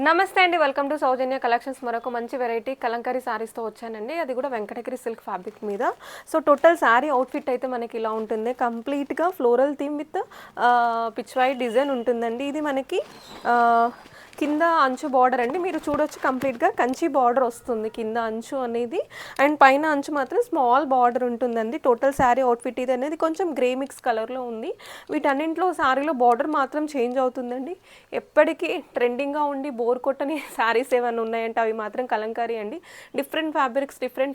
నమస్తే అండి, welcome to Soujanya collections. మరొక మంచి వెరైటీ కలంకారీ శారీస్తో వచ్చానండి. అది కూడా వెంకటగిరి సిల్క్ ఫ్యాబ్రిక్ మీద. సో టోటల్ శారీ అవుట్ఫిట్ అయితే మనకి ఇలా ఉంటుంది. కంప్లీట్గా floral theme with pitch white design ఉంటుందండి. ఇది మనకి కింద అంచు బార్డర్ అండి, మీరు చూడొచ్చు కంప్లీట్గా కంచి బార్డర్ వస్తుంది కింద అంచు అనేది. అండ్ పైన అంచు మాత్రం స్మాల్ బార్డర్ ఉంటుందండి. టోటల్ శారీ అవుట్ఫిట్ ఇది అనేది కొంచెం గ్రే మిక్స్ కలర్లో ఉంది. వీటన్నింటిలో శారీలో బార్డర్ మాత్రం చేంజ్ అవుతుందండి. ఎప్పటికీ ట్రెండింగ్గా ఉండి బోర్ కొట్టని శారీస్ ఏమైనా ఉన్నాయంటే అవి మాత్రం కలంకారీ అండి. డిఫరెంట్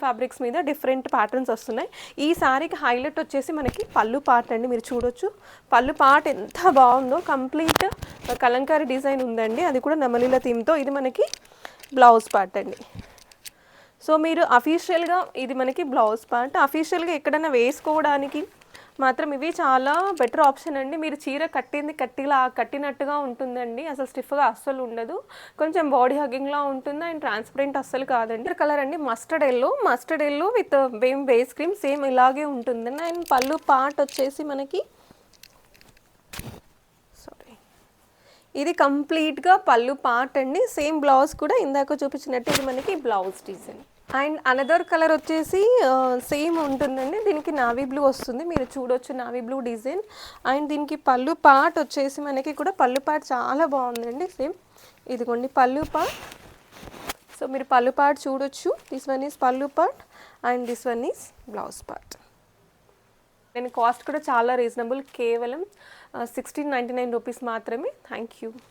ఫ్యాబ్రిక్స్ మీద డిఫరెంట్ ప్యాటర్న్స్ వస్తున్నాయి. ఈ శారీకి హైలైట్ వచ్చేసి మనకి పళ్ళు పార్ట్ అండి. మీరు చూడొచ్చు పళ్ళు పార్ట్ ఎంత బాగుందో, కంప్లీట్ కలంకారీ డిజైన్ ఉందండి. అది కూడా నెమలిల థీమ్తో. ఇది మనకి బ్లౌజ్ పార్ట్ అండి. సో మీరు అఫీషియల్గా ఇది మనకి బ్లౌజ్ పార్ట్. అఫీషియల్గా ఎక్కడైనా వేసుకోవడానికి మాత్రం ఇవి చాలా బెటర్ ఆప్షన్ అండి. మీరు చీర కట్టినట్టుగా ఉంటుందండి. అసలు స్టిఫ్గా అస్సలు ఉండదు. కొంచెం బాడీ హగ్గింగ్లా ఉంటుంది అండ్ ట్రాన్స్పరెంట్ అస్సలు కాదండి. కలర్ అండి mustard yellow with base cream same ఇలాగే ఉంటుందండి. అండ్ పళ్ళు పార్ట్ వచ్చేసి మనకి ఇది కంప్లీట్గా పళ్ళు పార్ట్ అండి. సేమ్ బ్లౌజ్ కూడా ఇందాక చూపించినట్టు ఇది మనకి blouse design. And another colour వచ్చేసి సేమ్ ఉంటుందండి. దీనికి నావీ బ్లూ వస్తుంది, మీరు చూడొచ్చు నావీ బ్లూ డిజైన్. అండ్ దీనికి పళ్ళు పార్ట్ వచ్చేసి మనకి కూడా పళ్ళు పార్ట్ చాలా బాగుందండి. సేమ్ ఇదిగోండి పళ్ళు పార్ట్. సో మీరు పళ్ళు పార్ట్ చూడొచ్చు. దిస్ వన్ ఈజ్ పళ్ళు part and this one is blouse part. నేను కాస్ట్ కూడా చాలా రీజనబుల్, కేవలం 1699 రూపీస్ మాత్రమే. Thank you.